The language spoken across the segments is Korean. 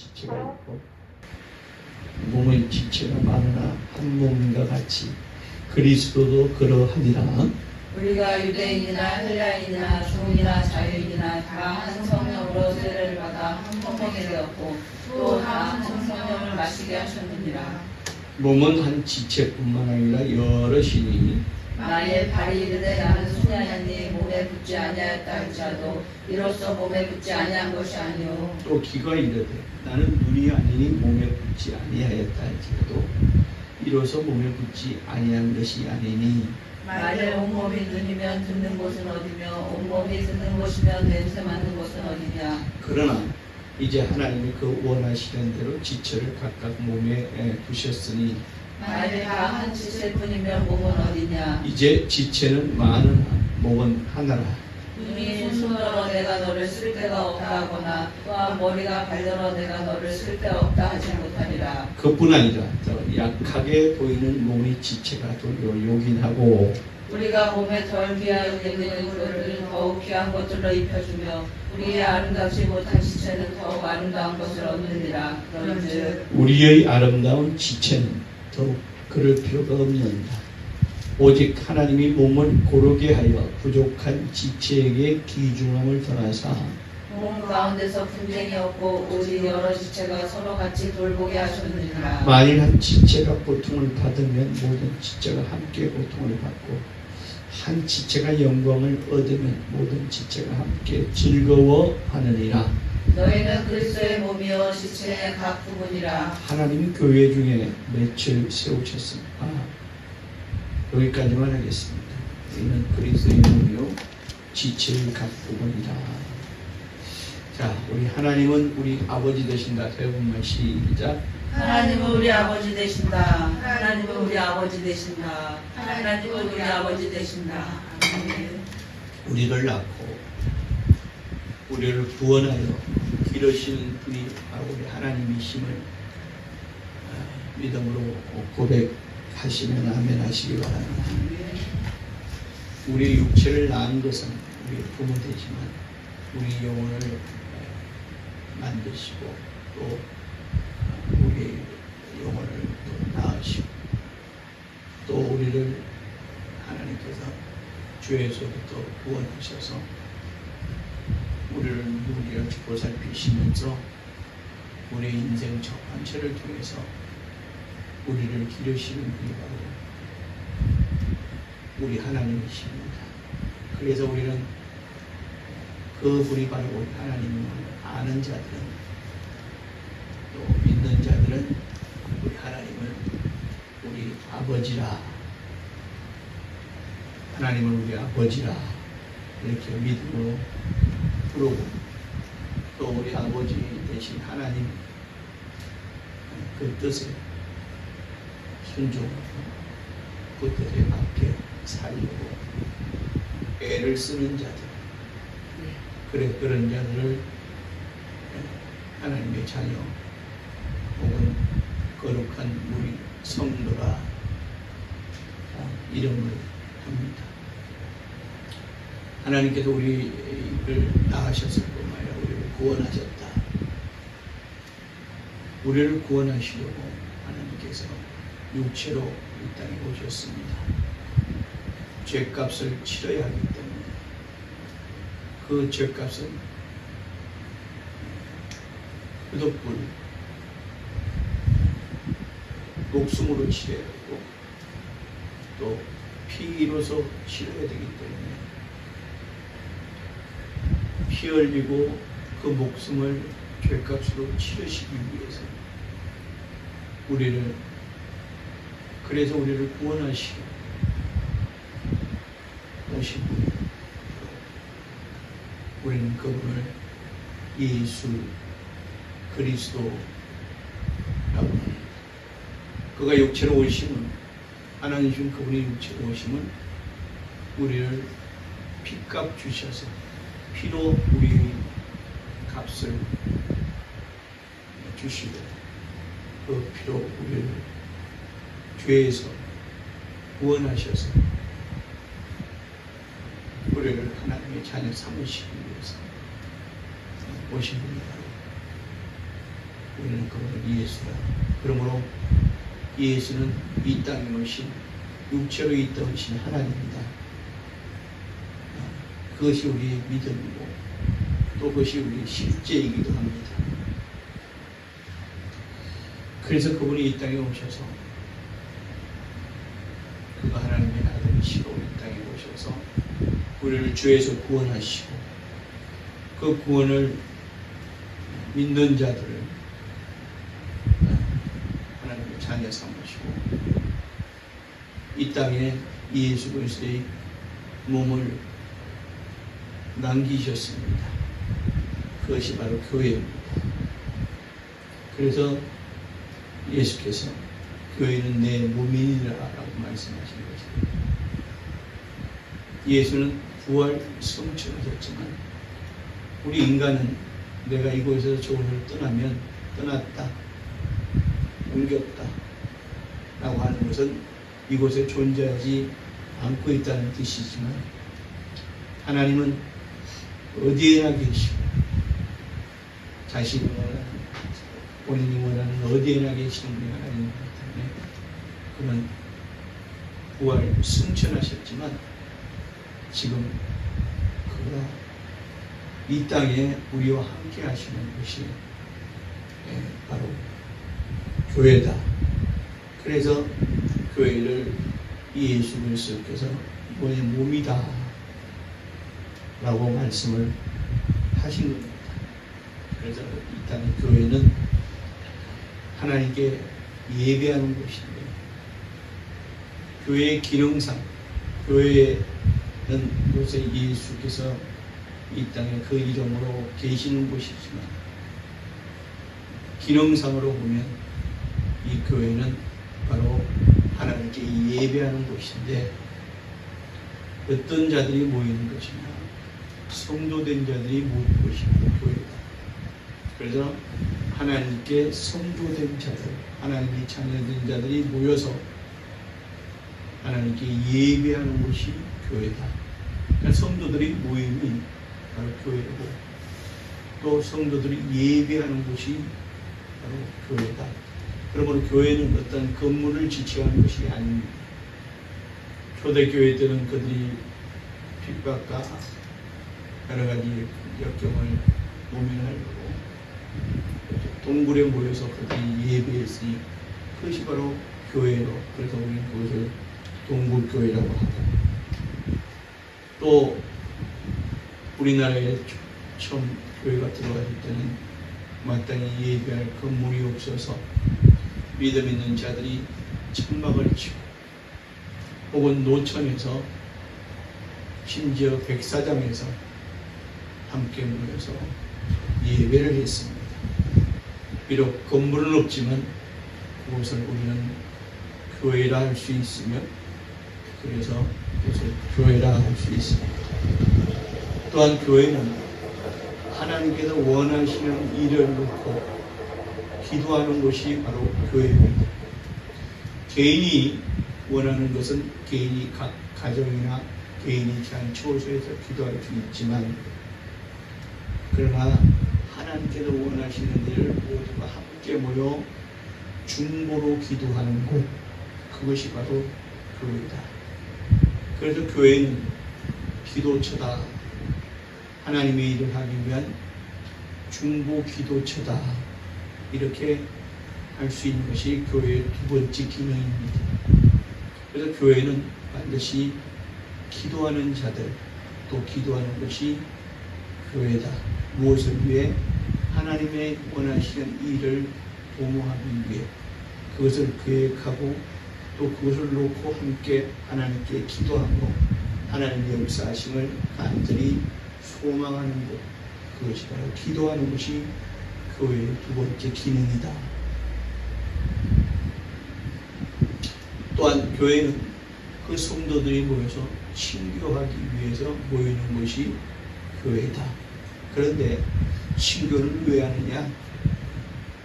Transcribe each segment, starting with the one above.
지체가 있고 몸의 지체가 많으나 한 몸과 같이 그리스도도 그러하니라. 우리가 유대인이나 헬라인이나 종이나 자유인이나 다 한 성령으로 세례를 받아 한 몸이 되었고 또 다 한 성령을 마시게 하셨느니라. 몸은 한 지체뿐만 아니라 여럿이니 만일 발이 이르되 나는 손이 아니니 몸에 붙지 아니하였다 할지라도 이로써 몸에 붙지 아니한 것이 아니요 또 귀가 이르되 나는 눈이 아니니 몸에 붙지 아니하였다 할지라도 이로써 몸에 붙지 아니한 것이 아니니 만일 온몸이 눈이면 듣는 곳은 어디며 온몸이 듣는 곳이면 냄새 맡는 곳은 어디냐. 그러나 이제 하나님이 그 원하시는 대로 지체를 각각 몸에 두셨으니 만일 다 한 지체일 뿐이면 몸은 어디냐. 이제 지체는 많으나 몸은 하나라. 눈이 손으로 내가 너를 쓸 데가 없다 하거나 또한 머리가 발더러 내가 너를 쓸 데 없다 하지 못하리라. 그뿐 아니라 더 약하게 보이는 몸의 지체가 더 요긴하고 우리가 몸에 덜 귀하여 여기는 것들을 더욱 귀한 것들로 입혀주며 우리의 아름답지 못한 지체는 더욱 아름다운 것을 얻느니라. 그런즉 우리의 아름다운 지체는 더욱 그럴 필요가 없는다. 오직 하나님이 몸을 고르게 하여 부족한 지체에게 귀중함을 더하사 몸 가운데서 분쟁이 없고 오직 여러 지체가 서로 같이 돌보게 하셨느니라. 만일 한 지체가 고통을 받으면 모든 지체가 함께 고통을 받고 한 지체가 영광을 얻으면 모든 지체가 함께 즐거워하느니라. 너희는 그리스도의 몸이요 지체의 각 부분이라. 하나님이 교회 중에 맺을 세우셨습니다. 여기까지만 하겠습니다. 우리는 그리스도의 몸이요 지체의 각 부분이라. 자, 우리 하나님은 우리 아버지 되신다. 대부분만 시작. 하나님은 우리 아버지 되신다. 하나님은 우리 아버지 되신다. 하나님은 우리 아버지 되신다. 아멘. 우리를 낳고 우리를 구원하여 기르시는 분이 바로 우리 하나님이심을 믿음으로 고백하시면 아멘 하시기 바랍니다. 우리 육체를 낳은 것은 우리 부모 되지만 우리 영혼을 만드시고 또 우리 영혼을 또 낳으시고 또 우리를 하나님께서 죄에서부터 구원하셔서 우리를 누리어 보살피시면서 우리 인생 첫 번째를 통해서 우리를 기르시는 분이 바로 우리 하나님이십니다. 그래서 우리는 그 분이 바로 우리 하나님을 아는 자들은 또 믿는 자들은 우리 하나님을 우리 아버지라, 하나님을 우리 아버지라 이렇게 믿음으로 부르고 또 우리 아버지 대신 하나님 그 뜻에 순종하고 그 뜻에 맞게 살려고 애를 쓰는 자들, 그래 그런 자들을 하나님의 자녀 혹은 거룩한 우리 성도라 이름을 합니다. 하나님께서 우리를 낳으셨을 뿐만 아니라 우리를 구원하셨다. 우리를 구원하시려고 하나님께서 육체로 이 땅에 오셨습니다. 죄값을 치러야 하기 때문에 그 죄값은 그 목숨으로 치러야 되고 또 피로서 치러야 되기 때문에 피 흘리고 그 목숨을 죄값으로 치르시기 위해서 그래서 우리를 구원하시고 오신 분이에요. 우리는 그분을 예수 그리스도라고 합니다. 그가 육체로 오심은 하나님 중 그분이 육체로 오심은 우리를 핏값 주셔서 피로 우리의 값을 주시고 그 피로 우리를 죄에서 구원하셔서 우리를 하나님의 자녀 삼으시기 위해서 오신 분이 바로 우리는 그분을 예수라. 그러므로 예수는 이 땅에 오신 육체로 이 땅에 오신 하나님입니다. 그것이 우리의 믿음이고 또 그것이 우리의 실제이기도 합니다. 그래서 그분이 이 땅에 오셔서 그가 하나님의 아들이시고 이 땅에 오셔서 우리를 죄에서 구원하시고 그 구원을 믿는 자들을 하나님의 자녀 삼으시고 이 땅에 예수 그리스도의 몸을 남기셨습니다. 그것이 바로 교회입니다. 그래서 예수께서 교회는 내 몸이니라라고 말씀하신 것입니다. 예수는 부활 성취하셨지만 우리 인간은 내가 이곳에서 저곳을 떠나면 떠났다, 옮겼다 라고 하는 것은 이곳에 존재하지 않고 있다는 뜻이지만 하나님은 어디에나 계시고 자신이 원하는 본인이 원하는 어디에나 계시는 분이 하나님이기 때문에 그는 부활 승천하셨지만 지금 그가 이 땅에 우리와 함께 하시는 것이 바로 교회다. 그래서 교회를 예수 그리스도께서 너의 몸이다 라고 말씀을 하신 겁니다. 그래서 이 땅의 교회는 하나님께 예배하는 곳인데 교회의 기능상 교회는 요새 예수께서 이 땅에 그 이름으로 계시는 곳이지만 기능상으로 보면 이 교회는 바로 하나님께 예배하는 곳인데 어떤 자들이 모이는 것이냐 성도된 자들이 모이는 곳이 교회다. 그래서 하나님께 성도된 자들 하나님의 자녀된 자들이 모여서 하나님께 예배하는 곳이 교회다. 그러니까 성도들이 모임이 바로 교회고 또 성도들이 예배하는 곳이 바로 교회다. 그러므로 교회는 어떤 건물을 지칭하는 것이 아닙니다. 초대교회 때는 그들이 핍박과 여러 가지 역경을 모면하려고 동굴에 모여서 그들이 예배했으니 그것이 바로 교회로 그래서 우리는 그것을 동굴교회라고 하고 또 우리나라에 처음 교회가 들어왔을 때는 마땅히 예배할 건물이 없어서 믿음 있는 자들이 천막을 치고 혹은 노천에서 심지어 백사장에서 함께 모여서 예배를 했습니다. 비록 건물은 없지만 그것을 우리는 교회라 할 수 있으며 그래서 그것을 교회라 할 수 있습니다. 또한 교회는 하나님께서 원하시는 일을 놓고 기도하는 것이 바로 교회입니다. 개인이 원하는 것은 개인이 가정이나 개인이 한 처소에서 기도할 수 있지만 그러나 하나님께서 원하시는 일을 모두가 함께 모여 중보로 기도하는 곳 그것이 바로 교회다. 그래서 교회는 기도처다. 하나님의 일을 하기 위한 중보 기도처다. 이렇게 할 수 있는 것이 교회의 두 번째 기능입니다. 그래서 교회는 반드시 기도하는 자들 또 기도하는 것이 교회다. 무엇을 위해? 하나님의 원하시는 일을 도모하기 위해 그것을 계획하고 또 그것을 놓고 함께 하나님께 기도하고 하나님의 역사하심을 간절히 소망하는 것 그것이 바로 기도하는 것이 교회의 두 번째 기능이다. 또한 교회는 그 성도들이 모여서 친교하기 위해서 모이는 것이 교회다. 그런데 친교를 왜 하느냐?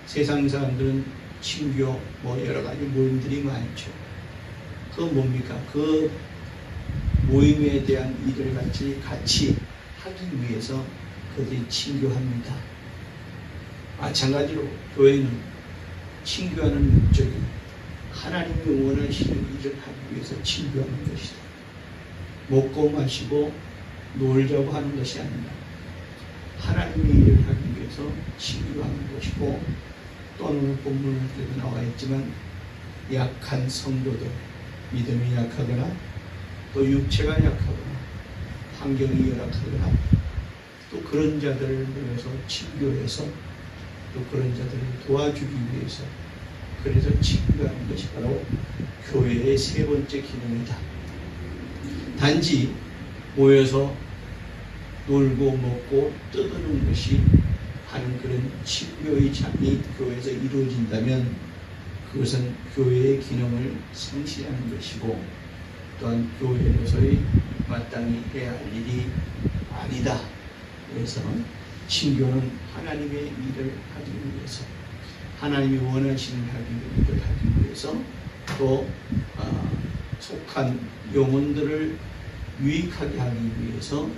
세상 사람들은 친교 여러 가지 모임들이 많죠. 그 뭡니까? 그 모임에 대한 일을 같이 하기 위해서 그들이 친교합니다. 마찬가지로 교회는 친교하는 목적이 하나님이 원하시는 일을 하기 위해서 친교하는 것이다. 먹고 마시고 놀자고 하는 것이 아니라 하나님의 일을 하기 위해서 친교하는 것이고, 또 오늘 본문에도 나와 있지만 약한 성도들, 믿음이 약하거나 또 육체가 약하거나 환경이 열악하거나 또 그런 자들을 위해서 친교해서 또 그런 자들을 도와주기 위해서, 그래서 친교하는 것이 바로 교회의 세 번째 기능이다. 단지 모여서 놀고 먹고 떠드는 것이 하는 그런 친교의 장이 교회에서 이루어진다면 그것은 교회의 기능을 상실하는 것이고, 또한 교회로서의 마땅히 해야 할 일이 아니다. 그래서 친교는 하나님의 일을 하기 위해서, 하나님이 원하시는 일을 하기 위해서, 또 속한 영혼들을 유익하게 하기 위해서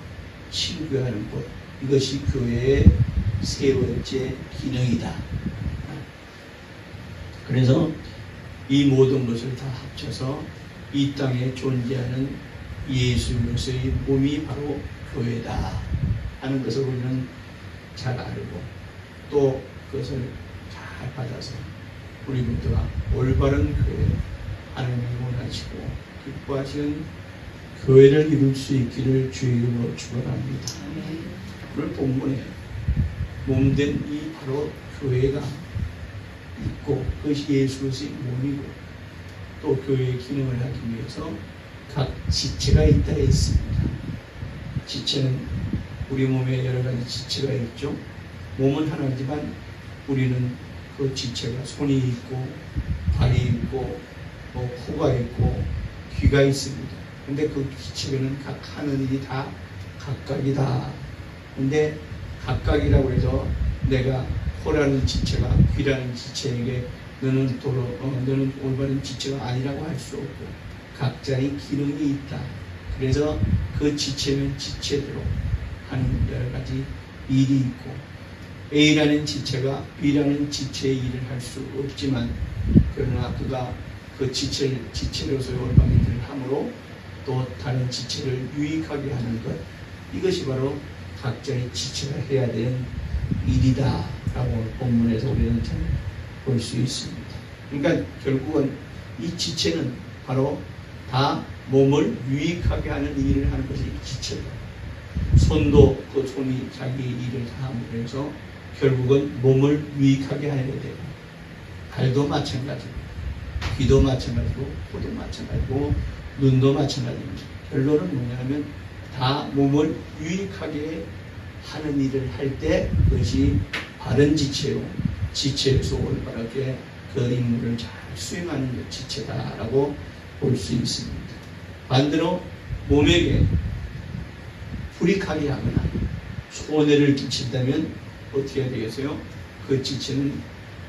친교하는 것, 이것이 교회의 세 번째 기능이다. 그래서 이 모든 것을 다 합쳐서 이 땅에 존재하는 예수님의 몸이 바로 교회다 하는 것을 우리는 잘 알고, 또 그것을 잘 받아서 우리 모두가 올바른 교회, 하나님이 원하시고 기뻐하시는 교회를 이룰 수 있기를 주의 이름으로 축원합니다. 오늘 본문에 몸된 이 바로 교회가 있고, 그것이 예수 그리스도의 몸이고, 또 교회의 기능을 하기 위해서 각 지체가 있다 했습니다. 지체는 우리 몸에 여러 가지 지체가 있죠. 몸은 하나지만 우리는 그 지체가 손이 있고 발이 있고 코가 있고 귀가 있습니다. 근데 그 지체는 각 하는 일이 다 각각이다. 근데 각각이라고 해서 내가 코라는 지체가 귀라는 지체에게 너는 올바른 지체가 아니라고 할 수 없고, 각자의 기능이 있다. 그래서 그 지체는 지체대로 하는 여러 가지 일이 있고, A라는 지체가 B라는 지체의 일을 할 수 없지만, 그러나 그가 그 지체로서의 올바른 일을 함으로 또 다른 지체를 유익하게 하는 것, 이것이 바로 각자의 지체가 해야 되는 일이다 라고 본문에서 우리는 잘 볼 수 있습니다. 그러니까 결국은 이 지체는 바로 다 몸을 유익하게 하는 일을 하는 것이 지체다. 손도 그 손이 자기 일을 다 함으로 해서 결국은 몸을 유익하게 해야 되고, 발도 마찬가지고 귀도 마찬가지고 코도 마찬가지고 눈도 마찬가지입니다. 결론은 뭐냐면 다 몸을 유익하게 하는 일을 할 때 그것이 바른 지체요, 지체에서 올바르게 그 임무를 잘 수행하는 지체다라고 볼 수 있습니다. 반대로 몸에게 불이하게 하거나 손해를 끼친다면 어떻게 해야 되겠어요? 그 지체는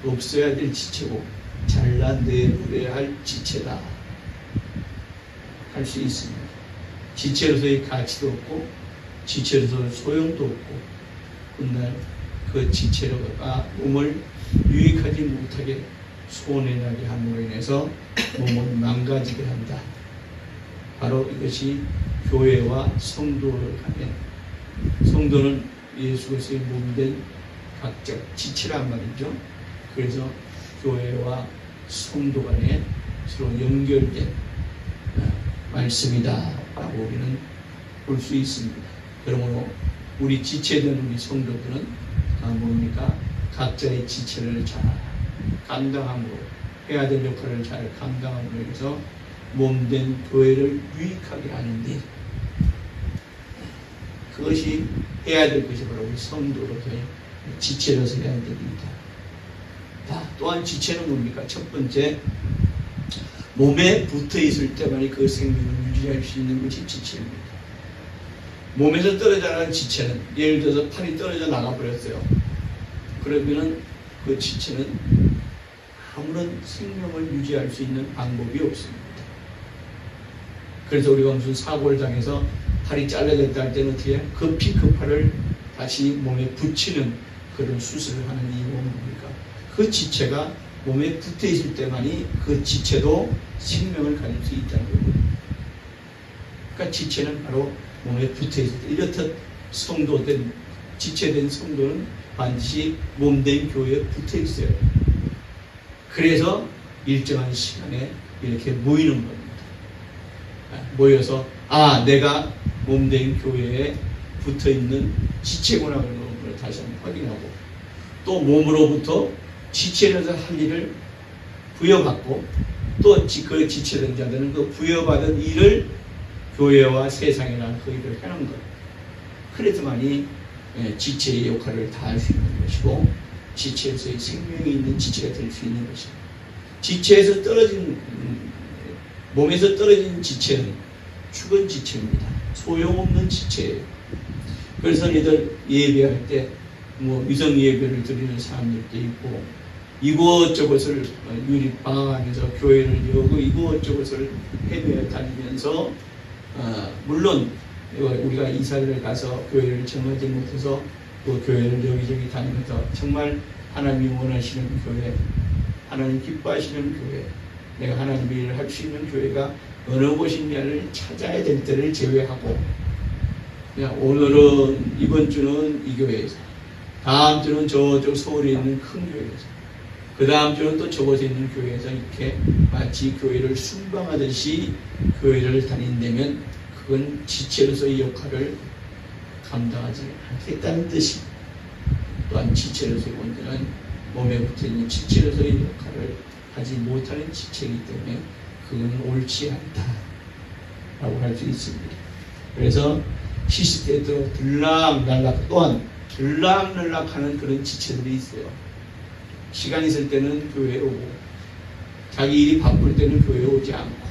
없어야 될 지체고 잘라내버려야 할 지체다 할 수 있습니다. 지체로서의 가치도 없고 지체로서의 소용도 없고, 훗날 그 지체로가 몸을 유익하지 못하게 손해나게 함으로 인해서 몸을 망가지게 한다. 바로 이것이 교회와 성도를 간에, 성도는 예수 그리스도의 몸된 각자 지체란 말이죠. 그래서 교회와 성도 간에 서로 연결된 말씀이다 라고 우리는 볼 수 있습니다. 그러므로 우리 지체된 우리 성도들은 뭡니까? 각자의 지체를 잘 감당함으로, 해야 될 역할을 잘 감당함으로 해서 몸된 교회를 유익하게 하는 일, 그것이 해야 될 것이 바로 우리 성도로서의 지체로서 해야 될 일이다. 또한 지체는 뭡니까? 첫 번째, 몸에 붙어 있을 때만이 그 생명을 유지할 수 있는 것이 지체입니다. 몸에서 떨어져 나가는 지체는, 예를 들어서 팔이 떨어져 나가버렸어요. 그러면은 그 지체는 아무런 생명을 유지할 수 있는 방법이 없습니다. 그래서 우리가 무슨 사고를 당해서 팔이 잘라졌다 할 때는 어떻게 해요? 급히 그 팔을 다시 몸에 붙이는 그런 수술을 하는 이유가 뭡니까? 그 지체가 몸에 붙어 있을 때만이 그 지체도 생명을 가질 수 있다는 거예요. 그러니까 지체는 바로 몸에 붙어 있을 때, 이렇듯 성도된, 지체된 성도는 반드시 몸된 교회에 붙어 있어요. 그래서 일정한 시간에 이렇게 모이는 겁니다. 모여서 내가 몸된 교회에 붙어 있는 지체구나 그런 걸 다시 한번 확인하고, 또 몸으로부터 지체로서 할 일을 부여받고, 또 그 지체된 자들은 그 부여받은 일을 교회와 세상이라는 그 일을 해놓은 것. 그래서만이 지체의 역할을 다 할 수 있는 것이고, 지체에서의 생명이 있는 지체가 될 수 있는 것입니다. 지체에서 떨어진, 몸에서 떨어진 지체는 죽은 지체입니다. 소용없는 지체예요. 그래서 너희들 예배할 때 위성 예배를 드리는 사람들도 있고, 이곳저곳을 유립방황하면서 교회를 여고 이곳저곳을 헤매 다니면서, 물론 우리가 이사를 가서 교회를 정하지 못해서 그 교회를 여기저기 다니면서 정말 하나님이 원하시는 교회, 하나님 기뻐하시는 교회, 내가 하나님의 일을 할 수 있는 교회가 어느 곳이냐를 찾아야 될 때를 제외하고, 그냥 오늘은 이번 주는 이 교회에서, 다음 주는 저쪽 서울에 있는 큰 교회에서, 그 다음 주는 또 저곳에 있는 교회에서 이렇게 마치 교회를 순방하듯이 교회를 다닌다면 그건 지체로서의 역할을 감당하지 않겠다는 뜻입니다. 또한 지체로서의 문제는 몸에 붙어있는 지체로서의 역할을 하지 못하는 지체이기 때문에 그건 옳지 않다라고 할 수 있습니다. 그래서 시시때도 들락날락, 또한 들락날락하는 그런 지체들이 있어요. 시간 있을 때는 교회에 오고, 자기 일이 바쁠 때는 교회에 오지 않고,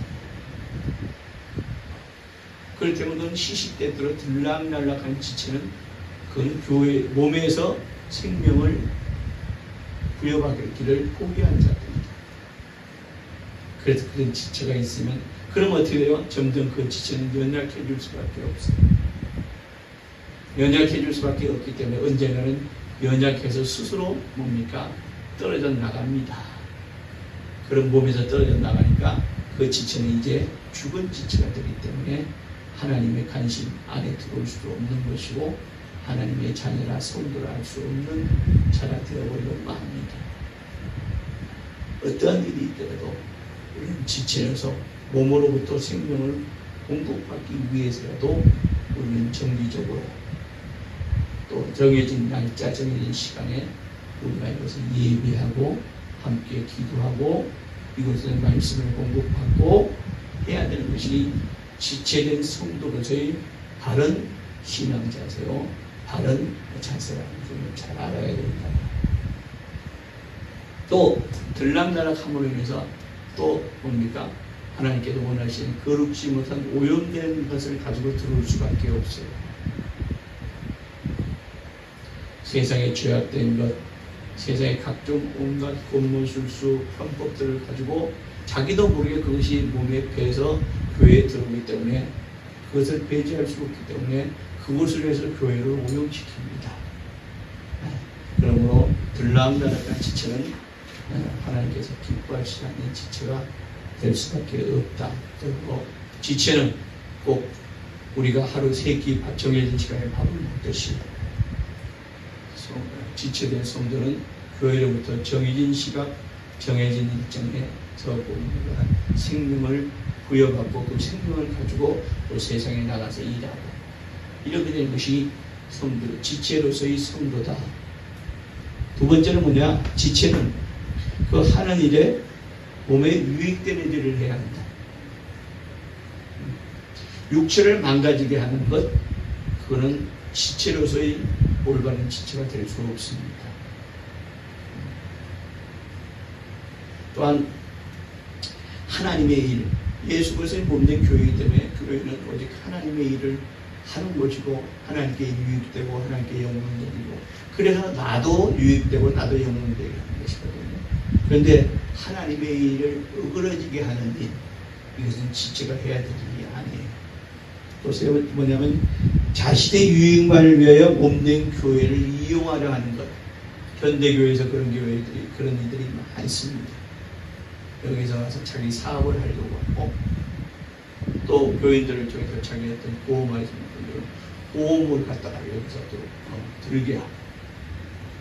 그럴 때면 시시때때로 들락날락하는 지체는 그건 교회 몸에서 생명을 부여받기를 포기한 자들입니다. 그래서 그런 지체가 있으면, 그럼 어떻게 돼요? 점점 그 지체는 연약해질 수밖에 없어요. 연약해질 수밖에 없기 때문에 언젠가는 연약해서 스스로 뭡니까? 떨어져 나갑니다. 그런 몸에서 떨어져 나가니까 그 지체는 이제 죽은 지체가 되기 때문에 하나님의 관심 안에 들어올 수 없는 것이고, 하나님의 자녀라 성도라 할 수 없는 자가 되어버리고 맙니다. 어떠한 일이 있더라도 우리는 지체여서 몸으로부터 생명을 공급받기 위해서라도 우리는 정기적으로 또 정해진 날짜, 정해진 시간에 우리가 이것을 예배하고 함께 기도하고 이것을 말씀을 공급받고 해야 되는 것이 지체된 성도로서의 바른 신앙 자세요, 바른 자세라는 것을 잘 알아야 됩니다. 또 들락날락함으로 인해서 또 뭡니까? 하나님께서 원하시는 거룩지 못한 오염된 것을 가지고 들어올 수밖에 없어요. 세상에 죄악된 것, 세상의 각종 온갖 권모술수 편법들을 가지고 자기도 모르게 그것이 몸에 배서 교회에 들어오기 때문에 그것을 배제할 수 없기 때문에 그것을 해서 교회를 오염시킵니다. 그러므로 들락날락한 지체는 하나님께서 기뻐하시지 않는 지체가 될 수밖에 없다. 그리고 지체는 꼭 우리가 하루 세 끼 정해진 시간에 밥을 먹듯이 지체된 성도는 교회로부터 정해진 시각, 정해진 일정에서 생명을 부여받고 그 생명을 가지고 또 세상에 나가서 일하고 이렇게 되는 것이 성도, 지체로서의 성도다. 두 번째는 뭐냐? 지체는 그 하는 일에 몸에 유익되는 일을 해야 한다. 육체를 망가지게 하는 것, 그거는 지체로서의 올바른 지체가 될 수 없습니다. 또한 하나님의 일, 예수 그리스도의 몸된 교회이기 때문에 교회는 오직 하나님의 일을 하는 것이고 하나님께 유익되고 하나님께 영광되고, 그래서 나도 유익되고 나도 영광되게 하는 것이거든요. 그런데 하나님의 일을 어그러지게 하는 일, 이것은 지체가 해야 될 일이 아니에요. 또 뭐냐면 자신의 유익만을 위하여 몸된 교회를 이용하려 하는 것, 현대교회에서 그런 이들이 많습니다. 여기서 와서 자기 사업을 하려고 하고, 또 교인들을 통해서 자기 어떤 보험하시는 분들은 보험을 갖다가 여기서 또 들게 하고,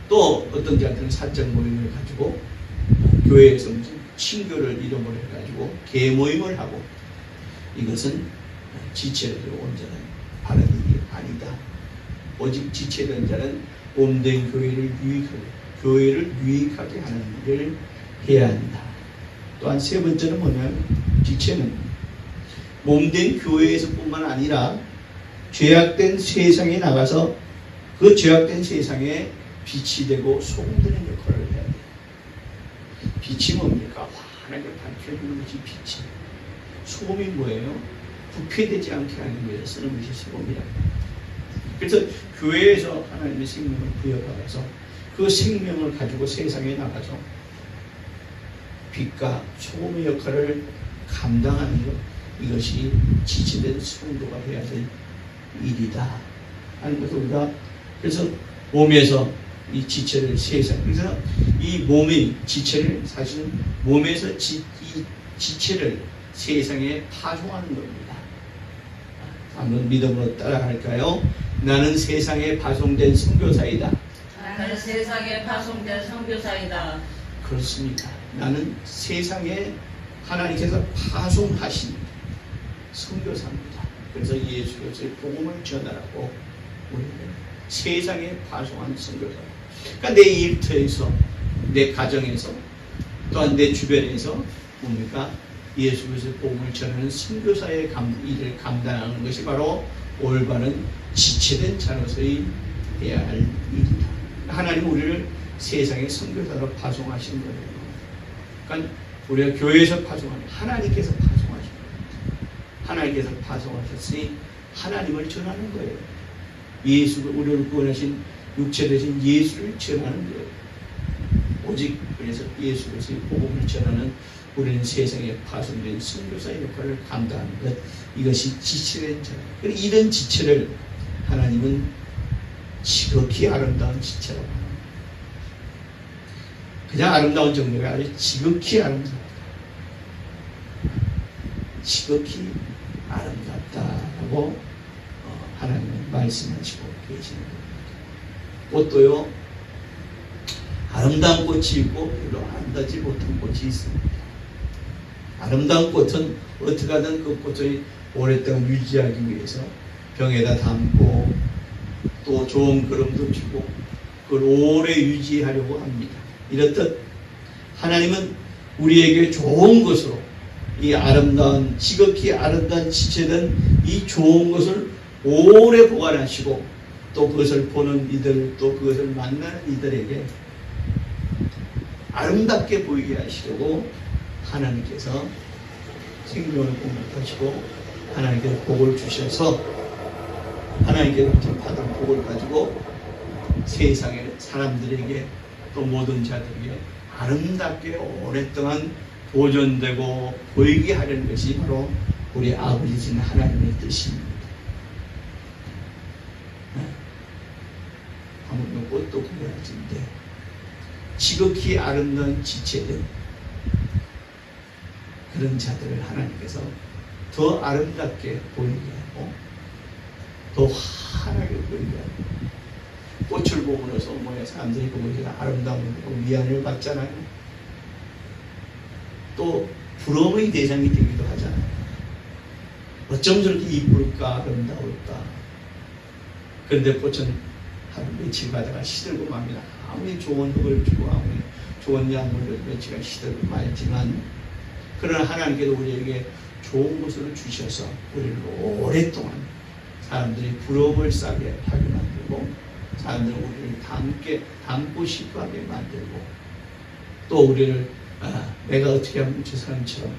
또 어떤 자들은 사적 모임을 가지고 교회에서 무슨 친교를 이름으로 해가지고 계모임을 하고, 이것은 지체를 온전한 바른 일이 아니다. 오직 지체된 자는 몸된 교회를 유익하게 하는 일을 해야 한다. 또한 세 번째는 뭐냐면, 지체는 몸된 교회에서 뿐만 아니라 죄악된 세상에 나가서 그 죄악된 세상에 빛이 되고 소금 되는 역할을 해야 돼요. 빛이 뭡니까? 환하게 밝혀주는 것이 빛이. 소금이 뭐예요? 부패되지 않게 하는 것에 쓰는 것이 소금이랍니다. 그래서 교회에서 하나님의 생명을 부여받아서 그 생명을 가지고 세상에 나가서 빛과 소금의 역할을 감당하는 것, 이것이 지체된 성도가 해야 될 일이다 하는 것을 우리가, 그래서 몸에서 이 지체를 세상, 그래서 이 몸의 지체를 사실은 몸에서 이 지체를 세상에 파송하는 겁니다. 한번 믿음으로 따라할까요? 나는 세상에 파송된 선교사이다. 나는 세상에 파송된 선교사이다. 그렇습니다. 나는 세상에 하나님께서 파송하신 선교사입니다. 그래서 예수 그리스도의 복음을 전하라고 우리는 세상에 파송한 선교사. 그러니까 내 일터에서, 내 가정에서, 또한 내 주변에서 뭡니까? 예수 그리스도의 복음을 전하는 선교사의 일을 감당하는 것이 바로 올바른 지체된 자로서의 해야 할 일이다. 하나님 우리를 세상의 선교사로 파송하신 거예요. 그러니까 우리가 교회에서 파송하는, 하나님께서 파송하신 거예요. 하나님께서 파송하셨으니 하나님을 전하는 거예요. 우리를 구원하신 육체 되신 예수를 전하는 거예요. 오직 그래서 예수 그리스도의 복음을 전하는 우리는 세상에 파송된 선교사의 역할을 감당하는 것, 이것이 지체된 자. 이런 지체를 하나님은 지극히 아름다운 지체라고 합니다. 그냥 아름다운 정도가 아니라 지극히 아름답다. 지극히 아름답다라고 하나님은 말씀하시고 계시는 겁니다. 꽃도요, 아름다운 꽃이 있고 별로 아름답지 못한 꽃이 있습니다. 아름다운 꽃은 어떻게 하든 그 꽃을 오랫동안 유지하기 위해서 병에다 담고 또 좋은 그름도 주고 그걸 오래 유지하려고 합니다. 이렇듯 하나님은 우리에게 좋은 것으로 이 아름다운, 지극히 아름다운 지체된 이 좋은 것을 오래 보관하시고 또 그것을 보는 이들, 또 그것을 만나는 이들에게 아름답게 보이게 하시려고 하나님께서 생명을 공급하시고 하나님께서 복을 주셔서 하나님께서 받은 복을 가지고 세상의 사람들에게 또 모든 자들에게 아름답게 오랫동안 보존되고 보이게 하려는 것이 바로 우리 아버지신 하나님의 뜻입니다. 아무튼 꽃도 그래야지인데 지극히 아름다운 지체된 그런 자들을 하나님께서 더 아름답게 보이게 하고 더 환하게 보이게 하고, 꽃을 보면서 사람들이 보면서 아름다운 위안을 받잖아요. 또 부러움의 대상이 되기도 하잖아요. 어쩜 저렇게 이쁠까, 아름다울까. 그런데 꽃은 하루 며칠 가다가 시들고 맙니다. 아무리 좋은 흙을 주고 아무리 좋은 양물을 며칠간 시들고 말지만, 그러나 하나님께서 우리에게 좋은 것을 주셔서 우리를 오랫동안 사람들이 부러움을 싸게 하게 만들고, 사람들은 우리를 닮고 싶어하게 만들고, 또 우리를 내가 어떻게 하면 저 사람처럼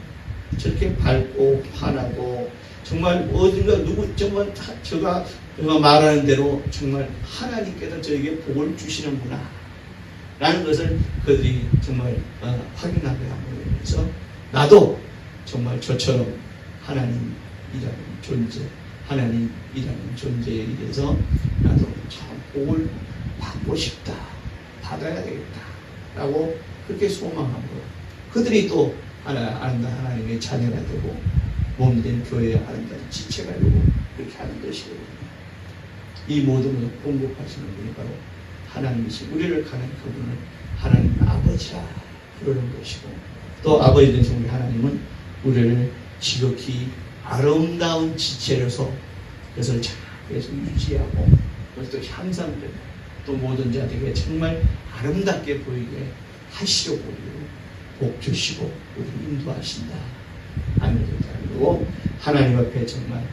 저렇게 밝고 환하고 정말 어딘가 정말 제가 말하는 대로 정말 하나님께서 저에게 복을 주시는구나 라는 것을 그들이 정말 확인하게 함으로 인해서 나도 정말 저처럼 하나님이라는 존재, 하나님이라는 존재에 대해서 나도 참 복을 받고 싶다, 받아야 되겠다라고 그렇게 소망하고 그들이 또 아름다운 하나님의 자녀가 되고 몸된 교회의 아름다운 지체가 되고 그렇게 하는 것이거든요. 이 모든 것을 공급하시는 분이 바로 하나님이시고 우리를 가는 그분을 하나님 아버지라 부르는 것이고 또 아버지 되신 우리 하나님은 우리를 지극히 아름다운 지체로서 그것을 잘 계속 유지하고 그것을 또 향상되고 또 모든 자들에게 정말 아름답게 보이게 하시려고 우리를 복 주시고 우리를 인도하신다. 아멘. 그리고 하나님 앞에 정말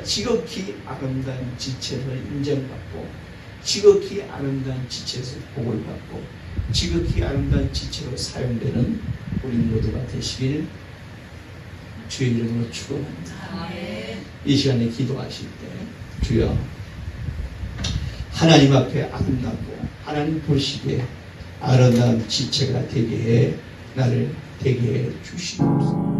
지극히 아름다운 지체로 인정받고 지극히 아름다운 지체에서 복을 받고 지극히 아름다운 지체로 사용되는 우리 모두가 되시길 주의 이름으로 축원합니다. 이 시간에 기도하실 때 주여 하나님 앞에 아름답고 하나님 보시기에 아름다운 지체가 되게 해 나를 되게 해 주시옵소서.